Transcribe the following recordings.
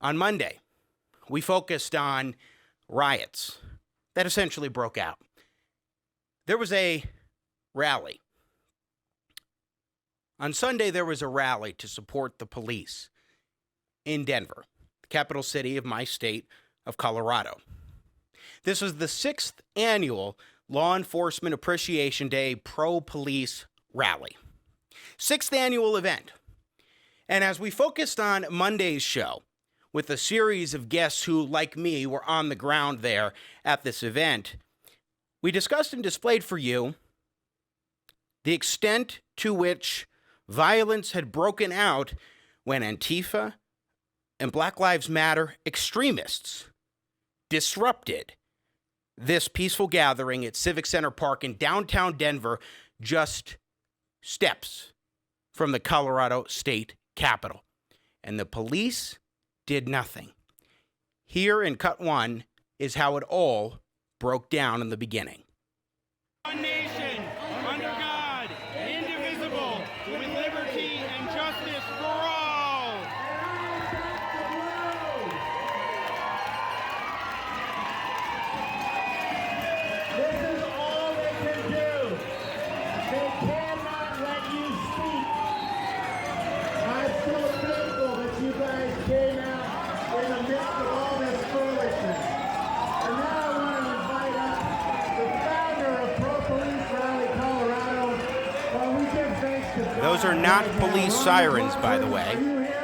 On Monday, we focused on riots that essentially broke out. There was a rally. On Sunday, there was a rally to support the police in Denver, the capital city of my state of Colorado. This was the 6th annual Law Enforcement Appreciation Day ProPolice Rally. 6th annual event. And as we focused on Monday's show with a series of guests who, like me, were on the ground there at this event, we discussed and displayed for you the extent to which violence had broken out when Antifa and Black Lives Matter extremists disrupted this peaceful gathering at Civic Center Park in downtown Denver, just steps from the Colorado State Capitol. And the police did nothing. Here in Cut 1 is how it all broke down in the beginning. One nation, under God, indivisible, with liberty and justice for all. This is all they can do. They cannot let you speak. I'm so thankful that you guys came out in the midst of all this foolishness. And now I want to invite up the founder of ProPolice Rally, Colorado. While we give thanks to God. Those are not police sirens, by the way. Are you here?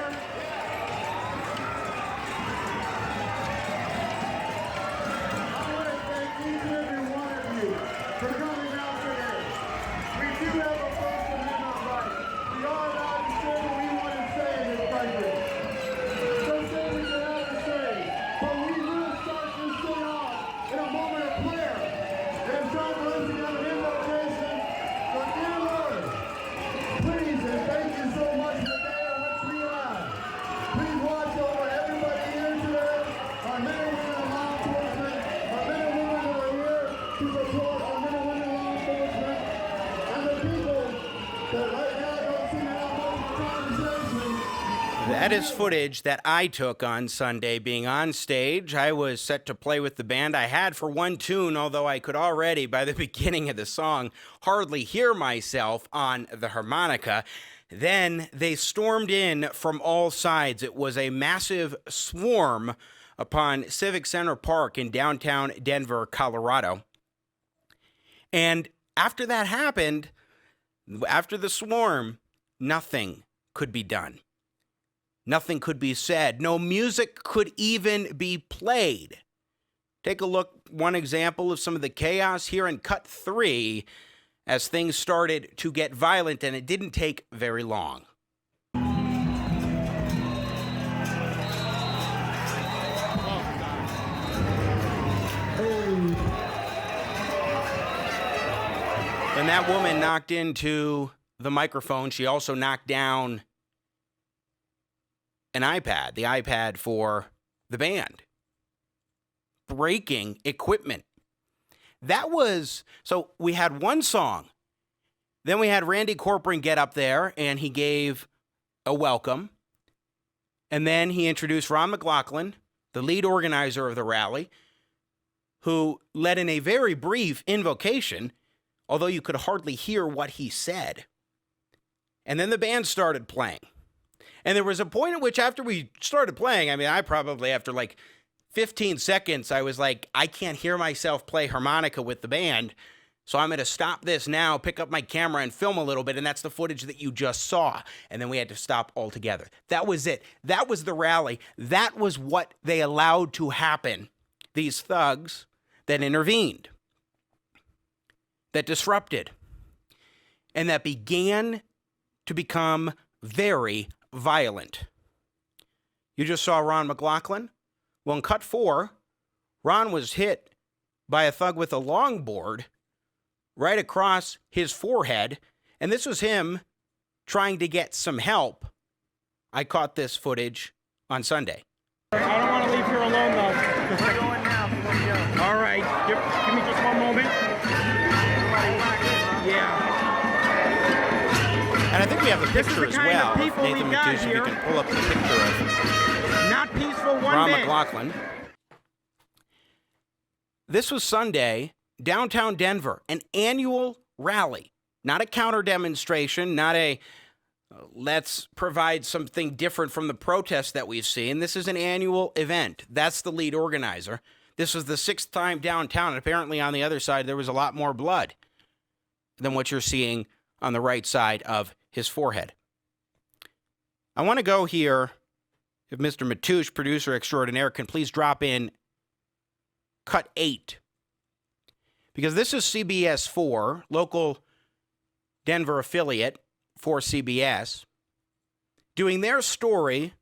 I want to thank each and every one of you for coming out today. We do have a First Amendment right. We are allowed to say what we want to say in this country. So say what you have to say. But we will start this thing off in a moment of prayer. As John Leslie has an invocation for dear Lord. Please and thank you so much for the day in which we are. Please watch over everybody here today. Our men and women in law enforcement, our men and women who are here to support our men and women in law enforcement, and the people that right now don't seem to have much conversation. That is footage that I took on Sunday being on stage. I was set to play with the band I had for one tune, although I could already, by the beginning of the song, hardly hear myself on the harmonica. Then they stormed in from all sides. It was a massive swarm upon Civic Center Park in downtown Denver, Colorado. And after that happened, after the swarm, nothing could be done. Nothing could be said. No music could even be played. Take a look, one example of some of the chaos here in Cut 3 as things started to get violent, and it didn't take very long. When that woman knocked into the microphone, she also knocked down an iPad, the iPad for the band, breaking equipment. That was, so we had one song. Then we had Randy Corcoran get up there and he gave a welcome. And then he introduced Ron McLaughlin, the lead organizer of the rally, who led in a very brief invocation, although you could hardly hear what he said. And then the band started playing. And there was a point at which after we started playing, I mean, I probably after like 15 seconds, I was like, I can't hear myself play harmonica with the band. So I'm going to stop this now, pick up my camera and film a little bit. And that's the footage that you just saw. And then we had to stop altogether. That was it. That was the rally. That was what they allowed to happen. These thugs that intervened, that disrupted, and that began to become very violent. You just saw Ron McLaughlin. Well, in Cut 4, Ron was hit by a thug with a longboard right across his forehead, and this was him trying to get some help. I caught this footage on Sunday. I don't want to leave here alone, though. We're going now. All right. Give me just one moment. Yeah. And I think we have a picture as well. People Nathan we got Matusz, if you here. can pull up the picture of him. Not peaceful Ron bit. McLaughlin. This was Sunday, downtown Denver, an annual rally, not a counter demonstration, not a let's provide something different from the protests that we've seen. This is an annual event. That's the lead organizer. This was the 6th time downtown, and apparently on the other side there was a lot more blood than what you're seeing on the right side of his forehead. I want to go here, if Mr. Matoush, producer extraordinaire, can please drop in cut 8. Because this is CBS 4, local Denver affiliate for CBS, doing their story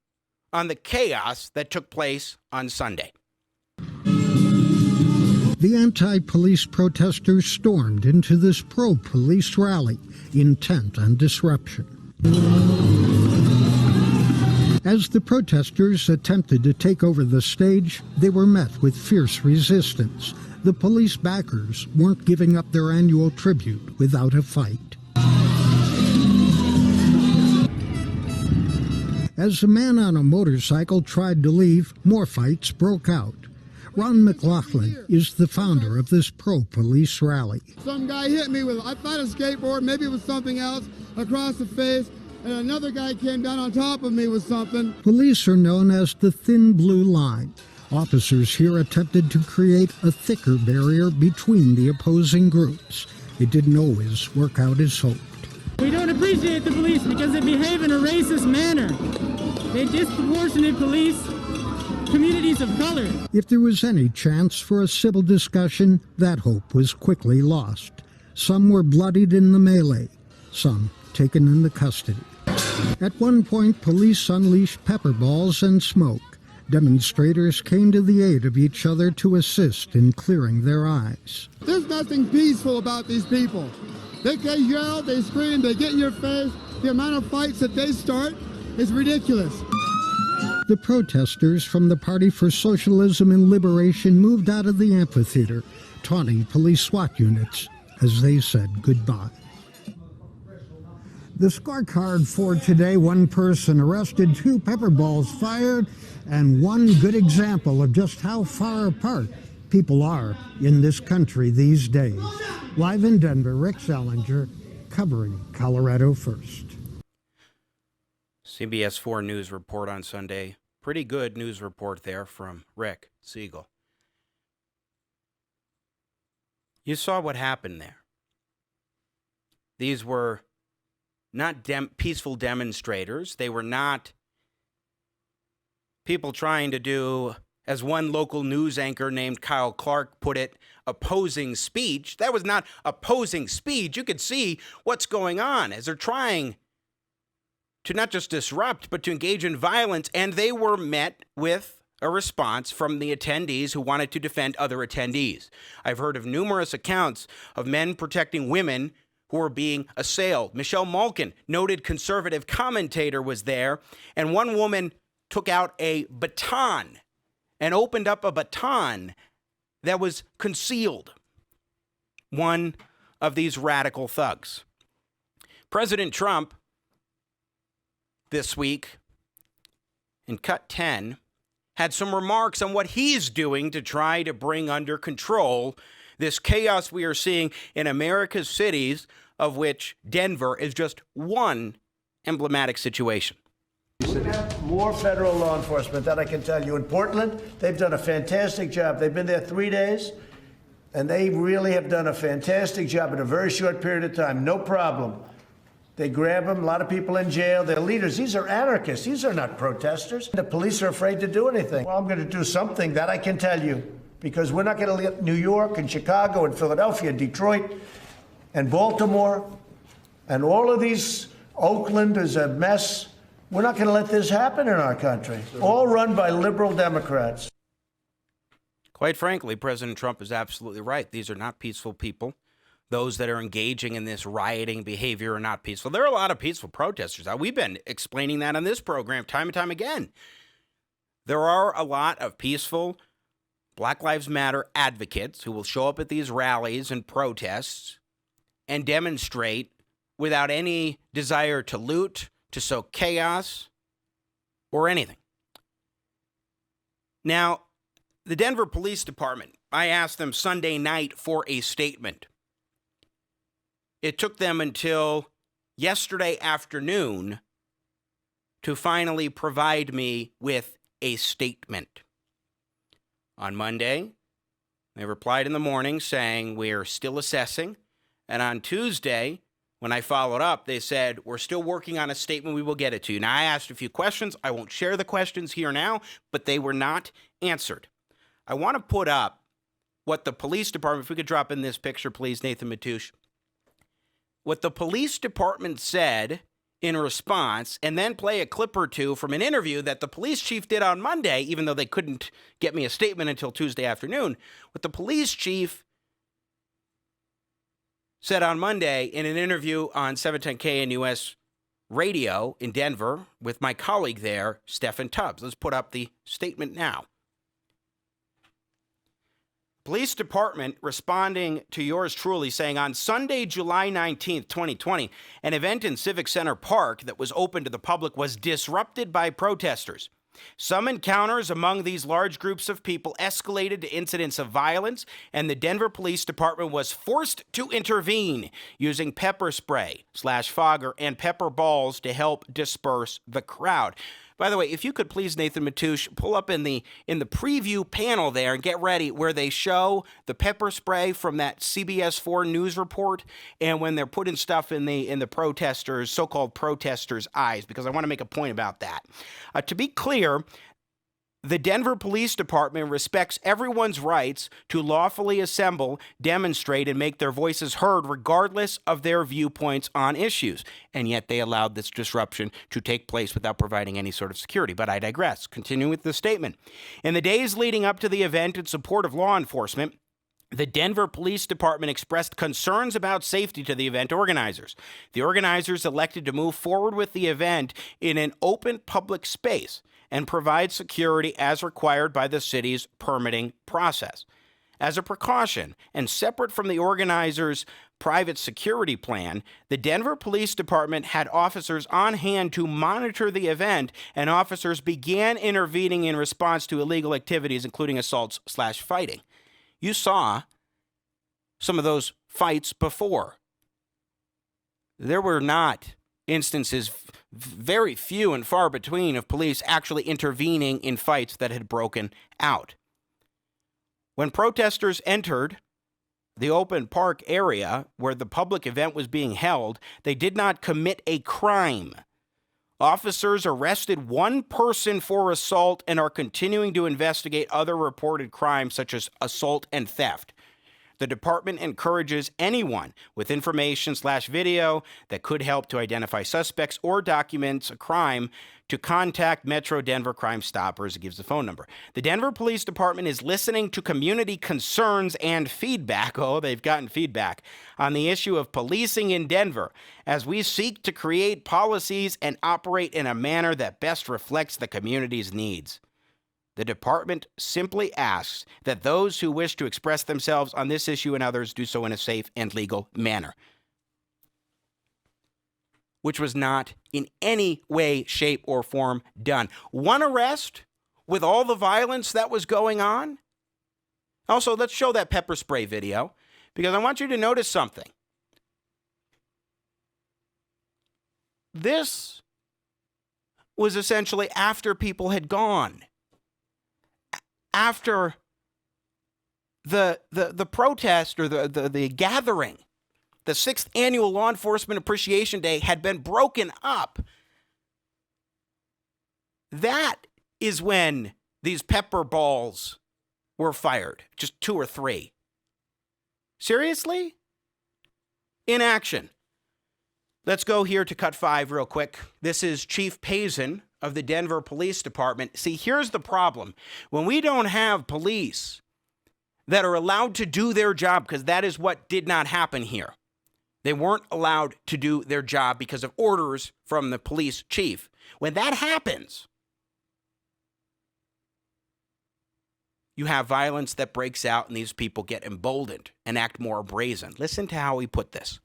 on the chaos that took place on Sunday. The anti-police protesters stormed into this pro-police rally, intent on disruption. As the protesters attempted to take over the stage, they were met with fierce resistance. The police backers weren't giving up their annual tribute without a fight. As a man on a motorcycle tried to leave, more fights broke out. Ron McLaughlin is the founder of this pro-police rally. Some guy hit me with, I thought a skateboard, maybe it was something else, across the face, and another guy came down on top of me with something. Police are known as the Thin Blue Line. Officers here attempted to create a thicker barrier between the opposing groups. It didn't always work out as hoped. We don't appreciate the police because they behave in a racist manner. They disproportionate police communities of color. If there was any chance for a civil discussion, that hope was quickly lost. Some were bloodied in the melee, some taken into custody. At one point, police unleashed pepper balls and smoke. Demonstrators came to the aid of each other to assist in clearing their eyes. There's nothing peaceful about these people. They yell, they scream, they get in your face. The amount of fights that they start is ridiculous. The protesters from the Party for Socialism and Liberation moved out of the amphitheater, taunting police SWAT units as they said goodbye. The scorecard for today: 1 person arrested, 2 pepper balls fired, and 1 good example of just how far apart people are in this country these days. Live in Denver, Rick Salinger, covering Colorado First. CBS 4 news report on Sunday. Pretty good news report there from Rick Siegel. You saw what happened there. These were not peaceful demonstrators. They were not people trying to do, as one local news anchor named Kyle Clark put it, opposing speech. That was not opposing speech. You could see what's going on as they're trying to not just disrupt, but to engage in violence. And they were met with a response from the attendees who wanted to defend other attendees. I've heard of numerous accounts of men protecting women who were being assailed. Michelle Malkin, noted conservative commentator, was there, and one woman took out a baton and opened up a baton that was concealed. One of these radical thugs. President Trump, this week, in Cut 10, had some remarks on what he's doing to try to bring under control this chaos we are seeing in America's cities, of which Denver is just one emblematic situation. We have more federal law enforcement, that I can tell you. In Portland, they've done a fantastic job. They've been there 3 days, and they really have done a fantastic job in a very short period of time. No problem. They grab them, a lot of people in jail. They're leaders. These are anarchists. These are not protesters. The police are afraid to do anything. Well, I'm going to do something, that I can tell you, because we're not going to let New York and Chicago and Philadelphia and Detroit and Baltimore and all of these, Oakland is a mess. We're not going to let this happen in our country. All run by liberal Democrats. Quite frankly, President Trump is absolutely right. These are not peaceful people. Those that are engaging in this rioting behavior are not peaceful. There are a lot of peaceful protesters. We've been explaining that on this program time and time again. There are a lot of peaceful Black Lives Matter advocates who will show up at these rallies and protests and demonstrate without any desire to loot, to sow chaos, or anything. Now, the Denver Police Department, I asked them Sunday night for a statement. It took them until yesterday afternoon to finally provide me with a statement. On Monday, they replied in the morning saying, we're still assessing. And on Tuesday, when I followed up, they said, we're still working on a statement. We will get it to you. Now, I asked a few questions. I won't share the questions here now, but they were not answered. I want to put up what the police department, if we could drop in this picture, please, Nathan Matoush, what the police department said in response, and then play a clip or two from an interview that the police chief did on Monday, even though they couldn't get me a statement until Tuesday afternoon. What the police chief said on Monday in an interview on 710 KNUS radio in Denver with my colleague there, Stephen Tubbs. Let's put up the statement now. Police department responding to yours truly saying on Sunday, July 19th, 2020, an event in Civic Center Park that was open to the public was disrupted by protesters. Some encounters among these large groups of people escalated to incidents of violence, and the Denver Police Department was forced to intervene using pepper spray /fogger and pepper balls to help disperse the crowd. By the way, if you could please, Nathan Matoush, pull up in the preview panel there and get ready where they show the pepper spray from that CBS 4 news report and when they're putting stuff in the protesters, so-called protesters' eyes, because I want to make a point about that. To be clear, the Denver Police Department respects everyone's rights to lawfully assemble, demonstrate, and make their voices heard regardless of their viewpoints on issues. And yet they allowed this disruption to take place without providing any sort of security. But I digress. Continuing with the statement. In the days leading up to the event in support of law enforcement, the Denver Police Department expressed concerns about safety to the event organizers. The organizers elected to move forward with the event in an open public space and provide security as required by the city's permitting process. As a precaution, and separate from the organizers' private security plan, the Denver Police Department had officers on hand to monitor the event, and officers began intervening in response to illegal activities, including assaults /fighting. You saw some of those fights before. There were not instances, very few and far between, of police actually intervening in fights that had broken out. When protesters entered the open park area where the public event was being held, they did not commit a crime. Officers arrested one person for assault and are continuing to investigate other reported crimes such as assault and theft. The department encourages anyone with information /video that could help to identify suspects or documents a crime to contact Metro Denver Crime Stoppers. It gives the phone number. The Denver Police Department is listening to community concerns and feedback. Oh, they've gotten feedback on the issue of policing in Denver as we seek to create policies and operate in a manner that best reflects the community's needs. The department simply asks that those who wish to express themselves on this issue and others do so in a safe and legal manner. Which was not in any way, shape, or form done. One arrest with all the violence that was going on. Also, let's show that pepper spray video because I want you to notice something. This was essentially after people had gone. After the protest or the gathering, the 6th annual Law Enforcement Appreciation Day had been broken up. That is when these pepper balls were fired, just 2 or 3. Seriously? In action. Let's go here to cut 5 real quick. This is Chief Pazin of the Denver Police Department. See, here's the problem. When we don't have police that are allowed to do their job, because that is what did not happen here. They weren't allowed to do their job because of orders from the police chief. When that happens, you have violence that breaks out and these people get emboldened and act more brazen. Listen to how he put this.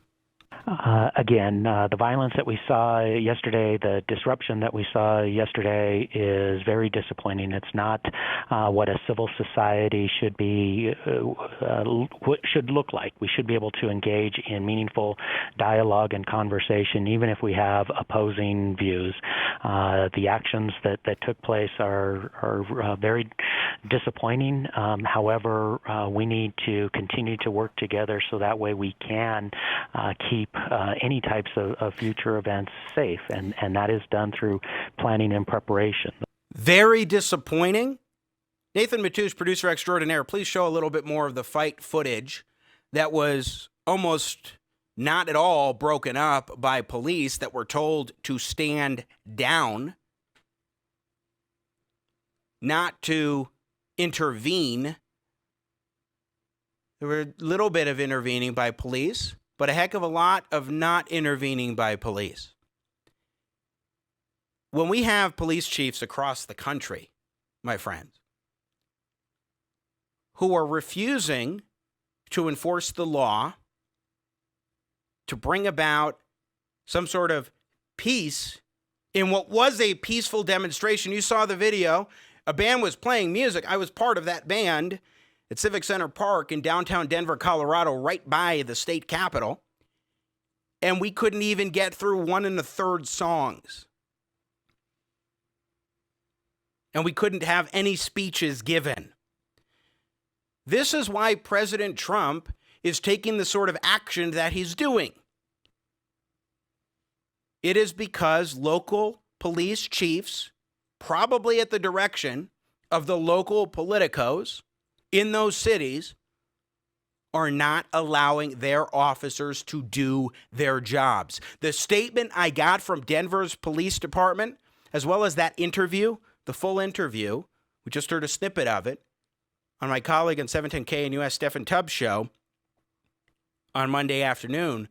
Again, the violence that we saw yesterday, the disruption that we saw yesterday is very disappointing. It's not what a civil society should be, should look like. We should be able to engage in meaningful dialogue and conversation, even if we have opposing views. The actions that took place are very disappointing. However, we need to continue to work together so that way we can keep any types of future events safe, and that is done through planning and preparation. Very disappointing. Nathan Matoush, producer extraordinaire, please show a little bit more of the fight footage that was almost not at all broken up by police that were told to stand down, not to intervene. There were a little bit of intervening by police, but a heck of a lot of not intervening by police. When we have police chiefs across the country, my friends, who are refusing to enforce the law, to bring about some sort of peace in what was a peaceful demonstration. You saw the video. A band was playing music. I was part of that band at Civic Center Park in downtown Denver, Colorado, right by the state capitol. And we couldn't even get through 1 1/3 songs. And we couldn't have any speeches given. This is why President Trump is taking the sort of action that he's doing. It is because local police chiefs, probably at the direction of the local politicos in those cities, are not allowing their officers to do their jobs. The statement I got from Denver's police department, as well as that interview, the full interview, we just heard a snippet of it on my colleague on 710K and US Stephen Tubbs show on Monday afternoon.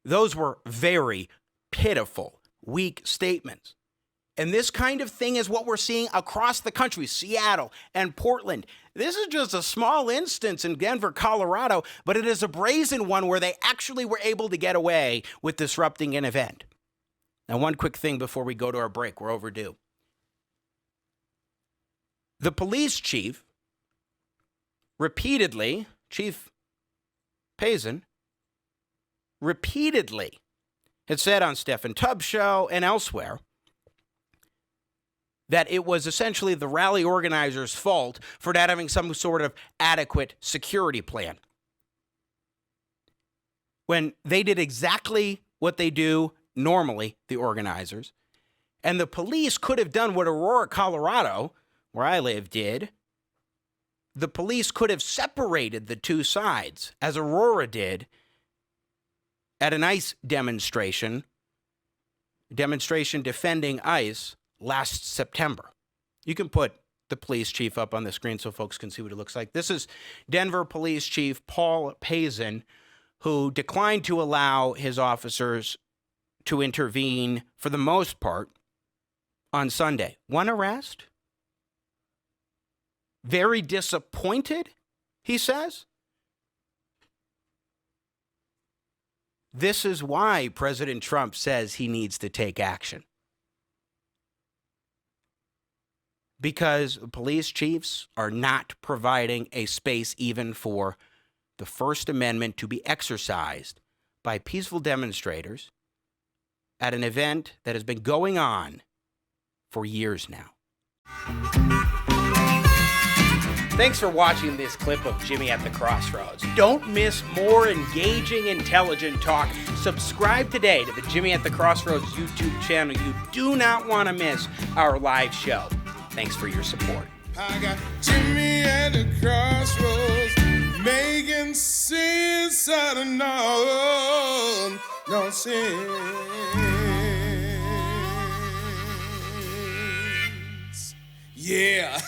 Those were very pitiful, weak statements. And this kind of thing is what we're seeing across the country, Seattle and Portland. This is just a small instance in Denver, Colorado, but it is a brazen one where they actually were able to get away with disrupting an event. Now, one quick thing before we go to our break. We're overdue. The police chief repeatedly, Chief Payson, repeatedly had said on Stephen Tubbs' show and elsewhere that it was essentially the rally organizers' fault for not having some sort of adequate security plan, when they did exactly what they do normally, the organizers. And the police could have done what Aurora, Colorado, where I live, did. The police could have separated the two sides, as Aurora did at an ICE demonstration defending ICE last September. You can put the police chief up on the screen so folks can see what it looks like. This is Denver Police Chief Paul Payson, who declined to allow his officers to intervene for the most part on Sunday. One arrest? Very disappointed, he says. This is why President Trump says he needs to take action. Because police chiefs are not providing a space even for the First Amendment to be exercised by peaceful demonstrators at an event that has been going on for years now. Thanks for watching this clip of Jimmy at the Crossroads. Don't miss more engaging, intelligent talk. Subscribe today to the Jimmy at the Crossroads YouTube channel. You do not want to miss our live show. Thanks for your support. I got Jimmy at the crossroads, making sense out of no sense. Yeah.